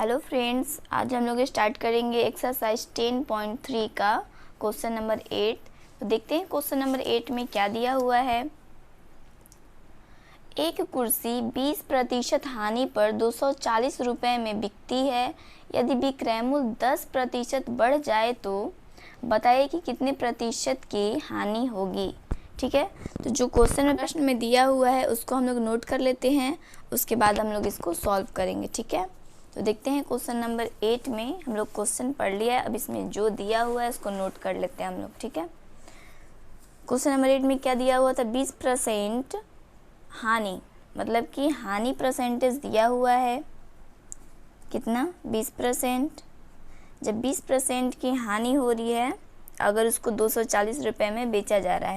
Hello friends, आज हम लोग स्टार्ट करेंगे एक्सरसाइज 10.3 का क्वेश्चन नंबर 8। तो देखते हैं क्वेश्चन नंबर 8 में क्या दिया हुआ है। एक कुर्सी 20% हानि पर 240 रुपये में बिकती है। यदि विक्रय मूल्य 10% बढ़ जाए तो बताइए कि कितने प्रतिशत की हानि होगी। ठीक है, तो जो क्वेश्चन में प्रश्न में दिया हुआ है उसको हम लोग नोट कर लेते हैं, उसके बाद हम लोग इसको सॉल्व करेंगे। ठीक है, तो देखते हैं क्वेश्चन नंबर 8 में हम लोग क्वेश्चन पढ़ लिया है। अब इसमें जो दिया हुआ है उसको नोट कर लेते हैं हम लोग। ठीक है, क्वेश्चन नंबर 8 में क्या दिया हुआ था, 20% हानि, मतलब कि हानि परसेंटेज दिया हुआ है कितना, 20%। जब 20% की हानि हो रही है, अगर उसको 240 रुपये में बेचा जा रहा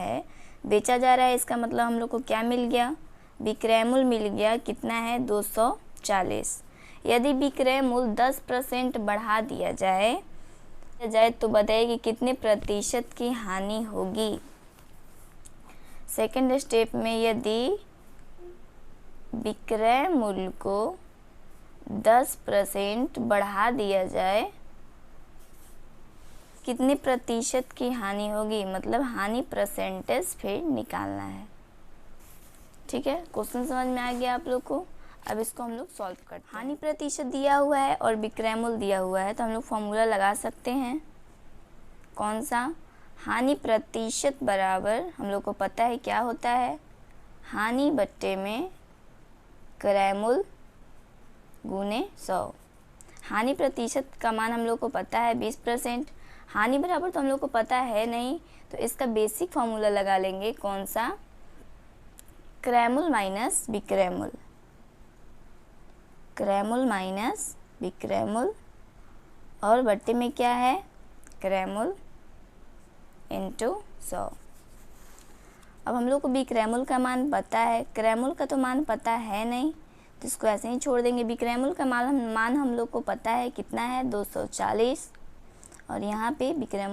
है, इसका मतलब हम लोग को क्या मिल गया, विक्रय मूल्य मिल गया, कितना है, 240। यदि विक्रय मूल्य 10% बढ़ा दिया जाए तो बताइए कि कितने प्रतिशत की हानि होगी। सेकंड स्टेप में यदि विक्रय मूल्य को 10% बढ़ा दिया जाए, कितने प्रतिशत की हानि होगी, मतलब हानि परसेंटेज फिर निकालना है। ठीक है, क्वेश्चन समझ में आ गया आप लोग को। अब इसको हम लोग सॉल्व करते हैं। हानि प्रतिशत दिया हुआ है और विक्रय मूल्य दिया हुआ है, तो हम लोग फॉर्मूला लगा सकते हैं। कौन सा, हानि प्रतिशत बराबर हम लोग को पता है क्या होता है, हानि बट्टे में क्रय मूल्य गुने 100। हानि प्रतिशत का मान हम लोग को पता है 20%, हानि बराबर तो हम लोग को पता है नहीं, तो इसका बेसिक फॉर्मूला लगा लेंगे। कौन सा, क्रय मूल्य माइनस विक्रय मूल्य, क्रय मूल्य माइनस विक्रय मूल्य, और बट्टे में क्या है, क्रय मूल्य इंटू 100। अब हम लोग को विक्रय मूल्य का मान पता है, क्रय मूल्य का तो मान पता है नहीं, तो इसको ऐसे ही छोड़ देंगे। विक्रय मूल्य का मान हम लोग को पता है कितना है, 240, और यहाँ पे क्रय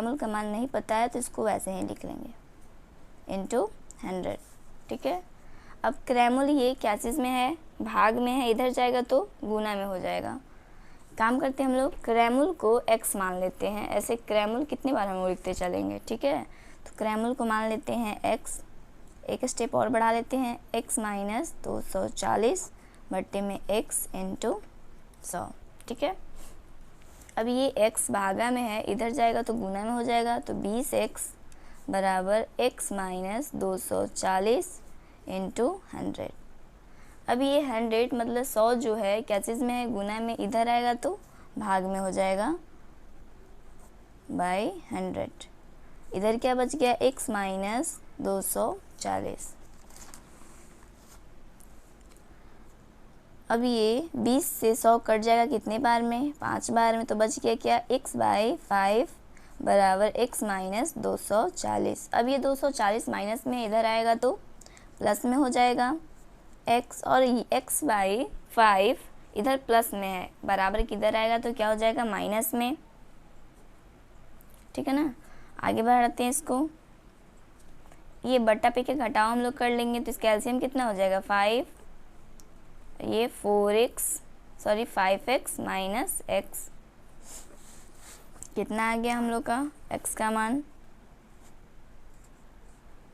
मूल्य का मान नहीं पता है, तो इसको वैसे ही लिख लेंगे इंटू 100। ठीक है, अब क्रय मूल्य ये क्या चीज़ में है, भाग में है, इधर जाएगा तो गुना में हो जाएगा। काम करते हैं हम लोग, क्रय मूल्य को x मान लेते हैं। ऐसे क्रय मूल्य कितनी बार हम लिखते चलेंगे। ठीक है, तो क्रय मूल्य को मान लेते हैं x, एक स्टेप और बढ़ा लेते हैं, x माइनस 240 बट्टे में x इंटू 100। ठीक है, अब ये x भागा में है, इधर जाएगा तो गुना में हो जाएगा, तो 20x बराबर x माइनस 240 इंटू 100। अब ये 100 मतलब 100 जो है क्या चीज़ में है, गुना में, इधर आएगा तो भाग में हो जाएगा बाई 100। इधर क्या बच गया, x माइनस 240। अब ये 20 से 100 कट जाएगा कितने बार में, 5 बार में, तो बच गया क्या, x बाई 5 बराबर x माइनस 240। अब ये 240 माइनस में इधर आएगा तो प्लस में हो जाएगा x, और x बाई 5 इधर प्लस में है, बराबर किधर आएगा तो क्या हो जाएगा, माइनस में। ठीक है ना, आगे बढ़ाते हैं इसको। ये बट्टा पे के घटाव हम लोग कर लेंगे, तो इसका एलसीएम कितना हो जाएगा, 5, ये 5x माइनस x, कितना आ गया हम लोग का x का मान,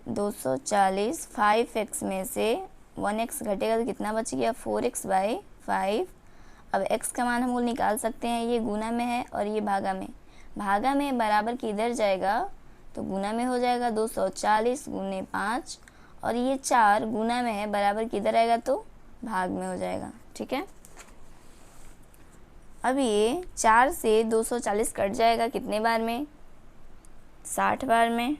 240। 5x में से 1x घटेगा तो कितना बच गया, 4x बाई 5। अब x का मान हम लोग निकाल सकते हैं, ये गुना में है और ये भागा में, बराबर कि इधर जाएगा तो गुना में हो जाएगा, 240 गुने 5, और ये 4 गुना में है, बराबर कि इधर आएगा तो भाग में हो जाएगा। ठीक है, अब ये 4 से 240 कट जाएगा कितने बार में, 60 बार में,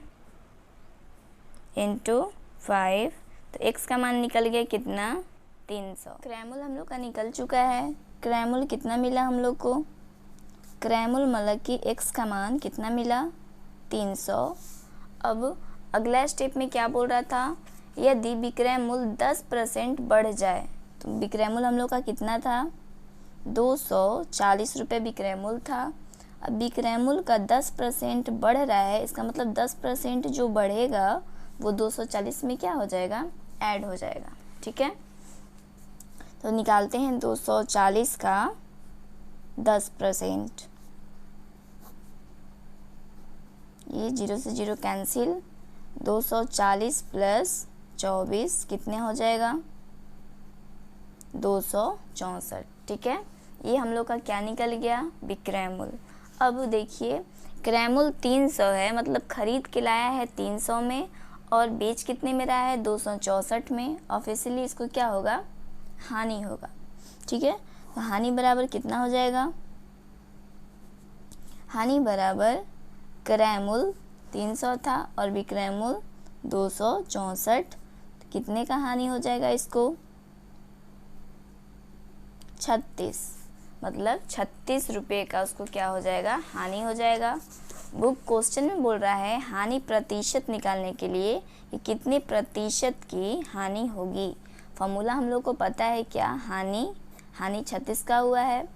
इंटू 5, तो x का मान निकल गया कितना, 300। क्रय मूल्य हम लोग का निकल चुका है। क्रय मूल्य कितना मिला हम लोग को, क्रय मूल्य मतलब कि x का मान कितना मिला, 300। अब अगला स्टेप में क्या बोल रहा था, यदि विक्रय मूल्य 10% बढ़ जाए, तो विक्रय मूल्य हम लोग का कितना था, 240 रुपये विक्रय मूल्य था। अब विक्रय मूल्य का 10% बढ़ रहा है, इसका मतलब 10% जो बढ़ेगा वो 240 में क्या हो जाएगा, ऐड हो जाएगा। ठीक है, तो निकालते हैं 240 का 10%। ये 0 से 0 कैंसिल, 240 प्लस 24 कितने हो जाएगा 264। ठीक है, ये हम लोग का क्या निकल गया विक्रय मूल्य। अब देखिए क्रय मूल्य 300 है, मतलब खरीद के लाया है 300 में और बेच कितने में रहा है 264 में। ऑफिशियली इसको क्या होगा हानि होगा। ठीक है, तो हानि बराबर कितना हो जाएगा, हानि बराबर क्रय मूल्य 300 था और विक्रय मूल्य 264, कितने का हानि हो जाएगा इसको 36, मतलब 36 रुपये का उसको क्या हो जाएगा हानि हो जाएगा। बुक क्वेश्चन में बोल रहा है हानि प्रतिशत निकालने के लिए कि कितने प्रतिशत की हानि होगी। फॉर्मूला हम लोग को पता है क्या, हानि 36 का हुआ है,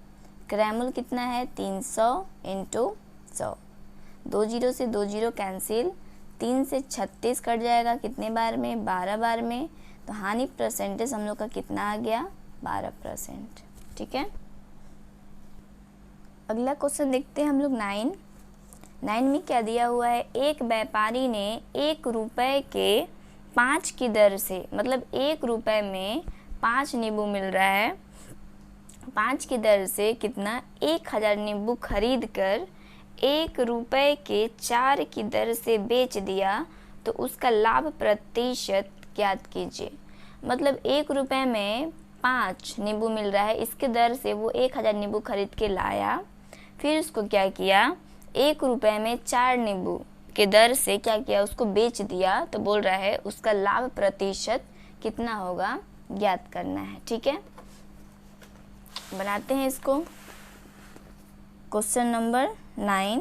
क्रय मूल्य कितना है 300 इंटू 100, 2 0 से 2 0 कैंसिल, 3 से 36 कट जाएगा कितने बार में 12 बार में। तो हानि परसेंटेज हम लोग का कितना आ गया 12%। ठीक है, अगला क्वेश्चन देखते हैं हम लोग 9 में क्या दिया हुआ है। एक व्यापारी ने 1 रुपए के 5 की दर से, मतलब 1 रुपए में 5 नींबू मिल रहा है, 5 की दर से कितना 1000 नींबू खरीद कर 1 रुपए के 4 की दर से बेच दिया, तो उसका लाभ प्रतिशत ज्ञात कीजिए। मतलब 1 रुपए में 5 नींबू मिल रहा है, इसके दर से वो 1000 नींबू खरीद के लाया, फिर उसको क्या किया 1 रुपए में 4 नींबू के दर से क्या किया उसको बेच दिया, तो बोल रहा है उसका लाभ प्रतिशत कितना होगा ज्ञात करना है। ठीक है, बनाते हैं इसको। क्वेश्चन नंबर 9,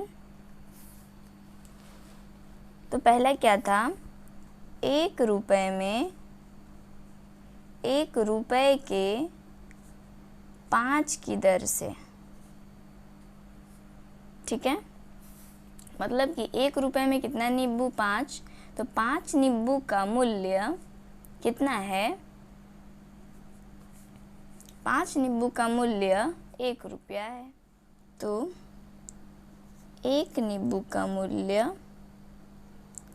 तो पहला क्या था 1 रुपए में 1 रुपए के 5 की दर से। ठीक है, मतलब कि 1 रुपए में कितना नींबू 5, तो 5 नींबू का मूल्य कितना है, 5 नींबू का मूल्य 1 रुपया है। तो 1 नींबू का मूल्य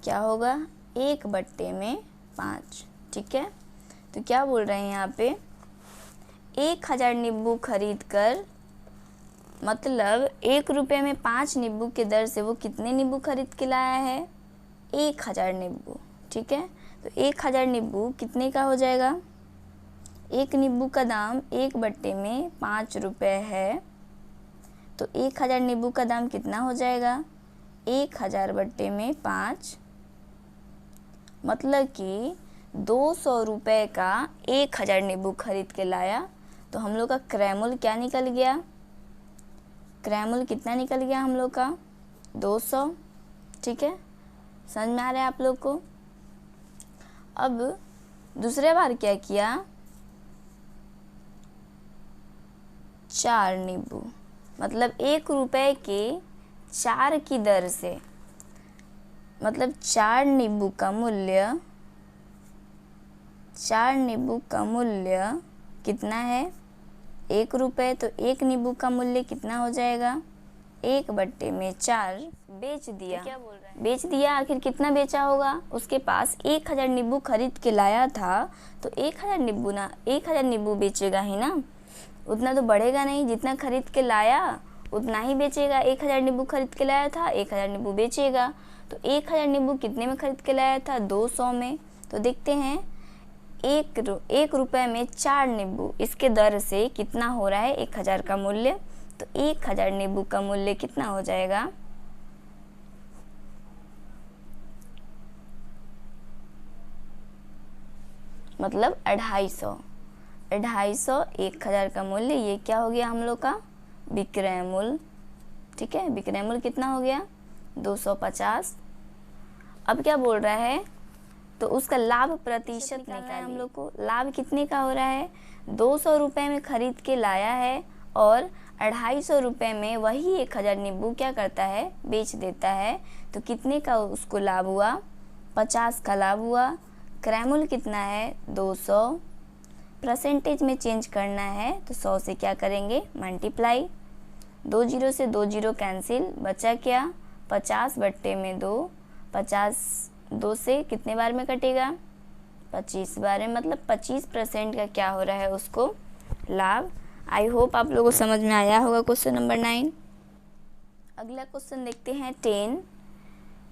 क्या होगा 1/5। ठीक है, तो क्या बोल रहे हैं यहाँ पे 1000 नींबू खरीद कर, मतलब 1 रुपये में 5 नींबू के दर से वो कितने नींबू खरीद के लाया है 1000 नींबू। ठीक है, तो 1000 नींबू कितने का हो जाएगा, 1 नींबू का दाम 1/5 रुपये है, तो 1000 नींबू का दाम कितना हो जाएगा 1000/5, मतलब कि 200 रुपये का 1000 नींबू खरीद के लाया। तो हम लोग का क्रय मूल्य क्या निकल गया, क्रय मूल्य कितना निकल गया हम लोग का 200। ठीक है, समझ में आ रहा है आप लोग को। अब दूसरे बार क्या किया 4 नींबू, मतलब 1 रुपए के 4 की दर से, मतलब 4 नींबू का मूल्य कितना है 1 रुपये, तो 1 नींबू का मूल्य कितना हो जाएगा 1/4 बेच दिया। तो क्या बोल रहा है बेच दिया, आखिर कितना बेचा होगा, उसके पास 1000 नींबू खरीद के लाया था, तो 1000 नींबू बेचेगा ही ना, उतना तो बढ़ेगा नहीं, जितना खरीद के लाया उतना ही बेचेगा। 1000 नींबू खरीद के लाया था, 1000 नींबू बेचेगा, तो 1000 नींबू कितने में खरीद के लाया था 200 में। तो देखते हैं 1 रुपये में 4 नींबू, इसके दर से कितना हो रहा है 1000 का मूल्य, तो 1000 नींबू का मूल्य कितना हो जाएगा मतलब 250 1000 का मूल्य, ये क्या हो गया हम लोग का विक्रय मूल्य। ठीक है, विक्रय मूल्य कितना हो गया 250। अब क्या बोल रहा है, तो उसका लाभ प्रतिशत निकालना है हम लोग को। लाभ कितने का हो रहा है 200 रुपये में खरीद के लाया है और 250 रुपये में वही 1000 नींबू क्या करता है बेच देता है, तो कितने का उसको लाभ हुआ 50 का लाभ हुआ। क्रय मूल्य कितना है 200, परसेंटेज में चेंज करना है तो 100 से क्या करेंगे, मल्टीप्लाई। 2 जीरो से 2 जीरो कैंसिल, बचा क्या, 50/2। 50 2 से कितने बार में कटेगा, 25 बार में, मतलब 25% का क्या हो रहा है उसको लाभ। आई होप आप लोगों को समझ में आया होगा क्वेश्चन नंबर 9। अगला क्वेश्चन देखते हैं 10।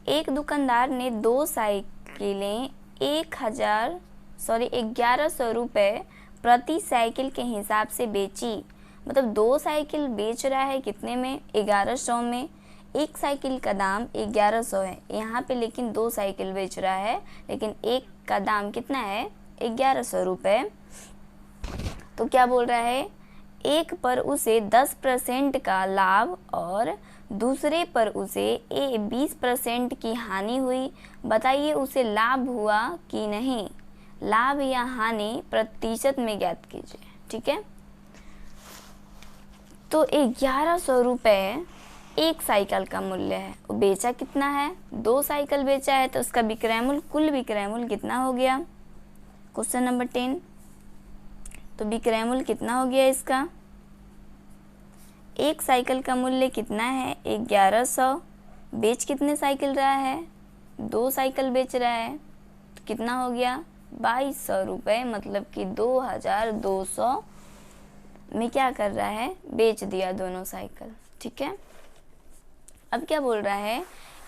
एक दुकानदार ने 2 साइकिलें 1100 रुपये प्रति साइकिल के हिसाब से बेची। मतलब 2 साइकिल बेच रहा है कितने में, 1100 में। एक साइकिल का दाम 1100 है यहाँ पे, लेकिन 2 साइकिल बेच रहा है, लेकिन एक का दाम कितना है, 1100 रुपये। तो क्या बोल रहा है, एक पर उसे 10% का लाभ और दूसरे पर उसे 20% की हानि हुई। बताइए उसे लाभ हुआ कि नहीं। लाभ या हानि प्रतिशत में ज्ञात कीजिए। ठीक है, तो 1100 रुपये एक साइकिल का मूल्य है। वो बेचा कितना है, 2 साइकिल बेचा है, तो उसका विक्रय मूल्य, कुल विक्रय मूल्य कितना हो गया, क्वेश्चन नंबर 10। तो विक्रय मूल्य कितना हो गया इसका, एक साइकिल का मूल्य कितना है, 1100। बेच कितने साइकिल रहा है, 2 साइकिल बेच रहा है, तो कितना हो गया, 2200 रुपये। मतलब कि 2200 में क्या कर रहा है, बेच दिया दोनों साइकिल। ठीक है, अब क्या बोल रहा है,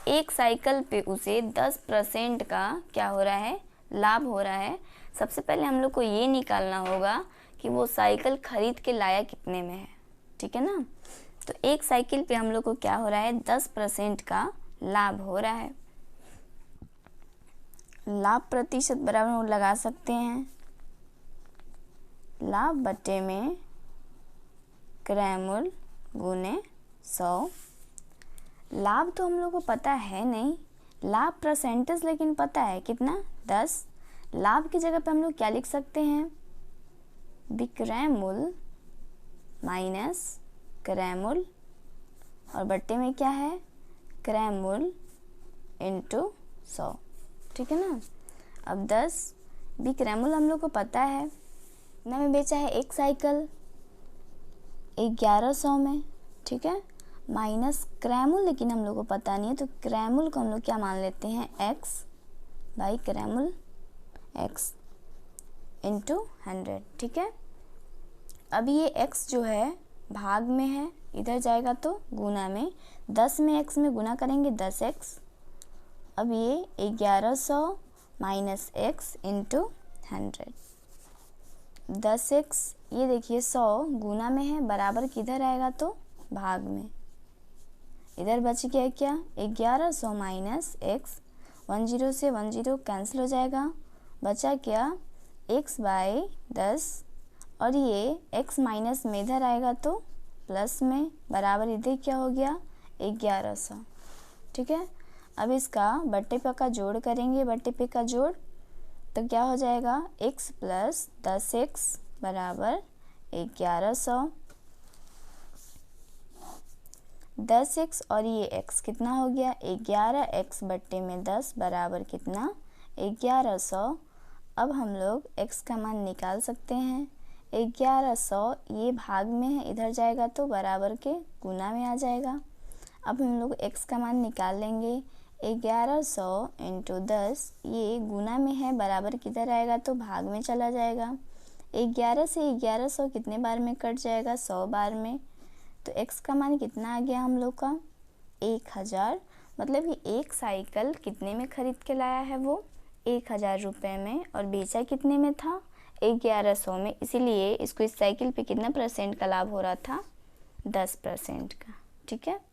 एक साइकिल पे उसे 10% का क्या हो रहा है, लाभ हो रहा है। सबसे पहले हम लोग को ये निकालना होगा कि वो साइकिल खरीद के लाया कितने में है। ठीक है ना, तो एक साइकिल पे हम लोग को क्या हो रहा है, 10% का लाभ हो रहा है। लाभ प्रतिशत बराबर हम लगा सकते हैं, लाभ बटे में क्रय मूल्य गुने 100। लाभ तो हम लोग को पता है नहीं, लाभ परसेंटेज लेकिन पता है कितना, 10। लाभ की जगह पे हम लोग क्या लिख सकते हैं, विक्रय मूल्य माइनस क्रय मूल्य, और बट्टे में क्या है, क्रय मूल्य इंटू 100। ठीक है ना, अब 10 विक्रय मूल्य हम लोग को पता है, ना में बेचा है एक साइकिल 1100 में। ठीक है, माइनस क्रय मूल्य लेकिन हम लोग को पता नहीं है, तो क्रय मूल्य को हम लोग क्या मान लेते हैं, x बाई क्रय मूल्य x इंटू 100। ठीक है, अब ये x जो है भाग में है, इधर जाएगा तो गुना में, 10 में x में गुना करेंगे 10x। अब ये 1100 माइनस x इंटू 100, 10x, ये देखिए 100 गुना में है, बराबर किधर आएगा तो भाग में। इधर बच गया क्या, 1100 माइनस x, 10 से 10 कैंसिल हो जाएगा, बचा क्या, x बाई 10, और ये x माइनस में इधर आएगा तो प्लस में, बराबर इधर क्या हो गया, 1100। ठीक है, अब इसका बट्टे पे का जोड़ करेंगे, बट्टे पे का जोड़, तो क्या हो जाएगा, x प्लस 10x बराबर 1100। 10x और ये x कितना हो गया, 11x बट्टे में 10 बराबर कितना, 1100। अब हम लोग x का मान निकाल सकते हैं, 1100 ये भाग में है, इधर जाएगा तो बराबर के गुना में आ जाएगा। अब हम लोग x का मान निकाल लेंगे, 1100 इंटू 10, ये गुना में है, बराबर किधर आएगा तो भाग में चला जाएगा। 11 से 1100 कितने बार में कट जाएगा, 100 बार में, तो x का मान कितना आ गया हम लोग का, 1000। मतलब कि एक साइकिल कितने में खरीद के लाया है वो, 1000 रुपये में, और बेचा कितने में था, 1100 में। इसीलिए इसको इस साइकिल पे कितना परसेंट का लाभ हो रहा था, 10% का। ठीक है,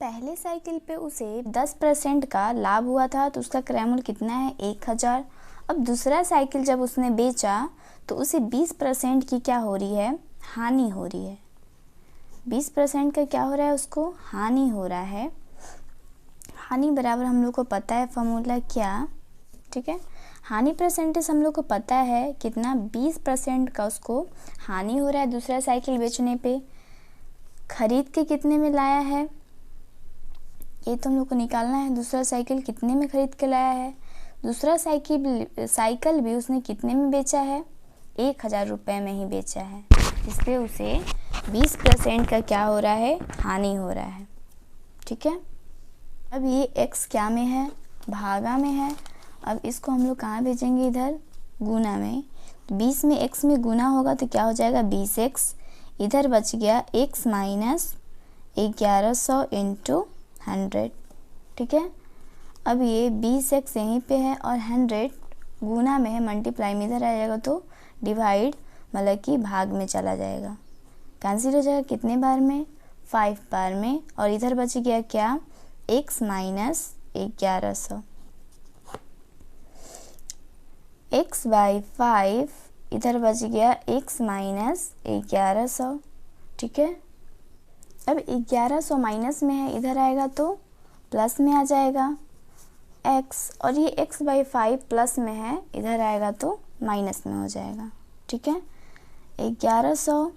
पहले साइकिल पे उसे 10% का लाभ हुआ था, तो उसका क्रय मूल्य कितना है, 1000। अब दूसरा साइकिल जब उसने बेचा तो उसे 20% की क्या हो रही है, हानि हो रही है। 20% का क्या हो रहा है, उसको हानि हो रहा है। हानि बराबर हम लोग को पता है फॉर्मूला क्या, ठीक है, हानि परसेंटेज हम लोग को पता है कितना, 20% का उसको हानि हो रहा है दूसरा साइकिल बेचने पे। खरीद के कितने में लाया है, ये तो हम लोग को निकालना है, दूसरा साइकिल कितने में खरीद के लाया है। दूसरा साइकिल भी उसने कितने में बेचा है, 1000 रुपये में ही बेचा है, इसलिए उसे 20% का क्या हो रहा है, हानि हो रहा है। ठीक है, अब ये x क्या में है, भागा में है। अब इसको हम लोग कहाँ भेजेंगे, इधर गुना में। 20 में x में गुना होगा तो क्या हो जाएगा, 20x। इधर बच गया x माइनस 1100 इंटू 100। ठीक है, अब ये 20x यहीं पे है और 100 गुना में है, मल्टीप्लाई में इधर आ जाएगा तो डिवाइड मतलब कि भाग में चला जाएगा, कैंसिल हो जाएगा। कितने बार में, 5 बार में। और इधर बच गया क्या, x माइनस 1100। x बाई 5 इधर बच गया x माइनस 1100। ठीक है, अब 1100 माइनस में है, इधर आएगा तो प्लस में आ जाएगा x, और ये x बाई 5 प्लस में है, इधर आएगा तो माइनस में हो जाएगा। ठीक है, 1100।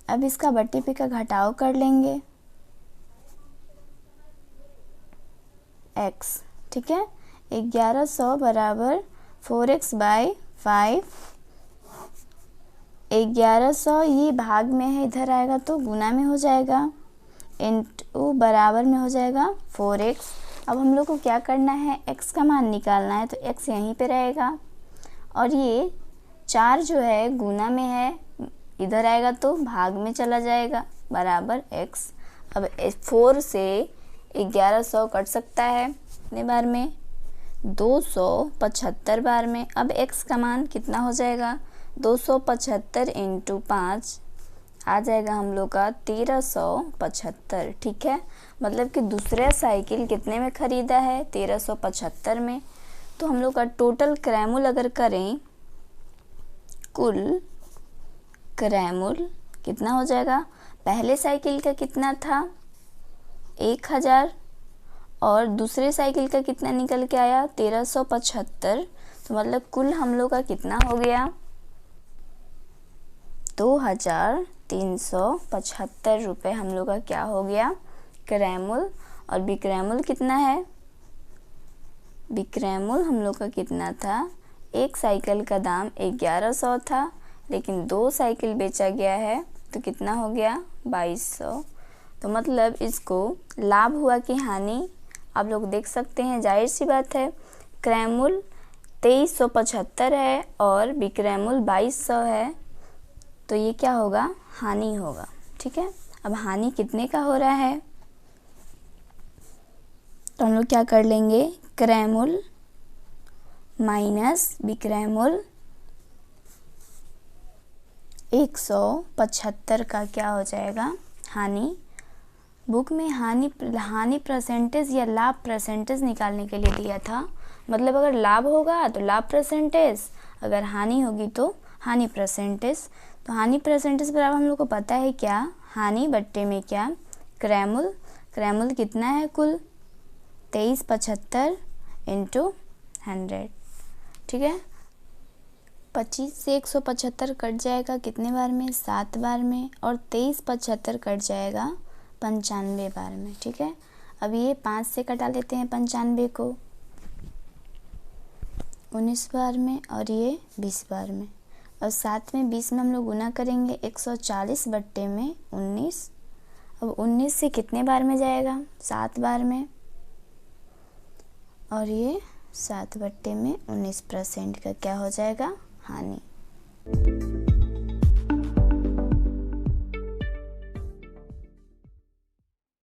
अब इसका बट्टे पे का घटाव कर लेंगे x। ठीक है, 1100 बराबर 4x बाई 5। 1100 ये भाग में है, इधर आएगा तो गुना में हो जाएगा, इंटू बराबर में हो जाएगा 4x। अब हम लोग को क्या करना है, x का मान निकालना है, तो x यहीं पे रहेगा और ये 4 जो है गुना में है, इधर आएगा तो भाग में चला जाएगा, बराबर x। अब 4 से 1100 कट सकता है कितने बार में, 275 बार में। अब x का मान कितना हो जाएगा, 275 इंटू 5 आ जाएगा हम लोग का 1375। ठीक है, मतलब कि दूसरा साइकिल कितने में ख़रीदा है, 1375 में। तो हम लोग का टोटल क्रैमुल अगर करें, कुल क्रैमुल कितना हो जाएगा, पहले साइकिल का कितना था 1000 और दूसरे साइकिल का कितना निकल के आया 1375। तो मतलब कुल हम लोग का कितना हो गया, 2375 रुपये हम लोग का क्या हो गया, क्रैमुल। और विक्रैमुल कितना है, विक्रैमुल हम लोग का कितना था, एक साइकिल का दाम 1100 था, लेकिन 2 साइकिल बेचा गया है तो कितना हो गया 2200। तो मतलब इसको लाभ हुआ कि हानि, आप लोग देख सकते हैं। जाहिर सी बात है, क्रैमुल 2375 है और विक्रैमुल 2200 है, तो ये क्या होगा, हानि होगा। ठीक है, अब हानि कितने का हो रहा है, तो हम लोग क्या कर लेंगे, क्रैमुल माइनस विक्रैमुल 175 का क्या हो जाएगा, हानि। बुक में हानि परसेंटेज या लाभ परसेंटेज निकालने के लिए दिया था, मतलब अगर लाभ होगा तो लाभ परसेंटेज, अगर हानि होगी तो हानि परसेंटेज। तो हानि परसेंटेज बराबर हम लोग को पता है क्या, हानि बट्टे में क्या, क्रैमुल। क्रैमुल कितना है कुल, 2375 इंटू 100। ठीक है, 25 से 175 कट जाएगा कितने बार में, 7 बार में, और 2375 कट जाएगा 95 बार में। ठीक है, अब ये 5 से कटा लेते हैं 95 को, 19 बार में, और ये 20 बार में, और साथ में 20 में हम लोग गुना करेंगे, 140 बट्टे में 19। अब 19 से कितने बार में जाएगा, 7 बार में, और ये 7 बट्टे में 19% का क्या हो जाएगा, हानि।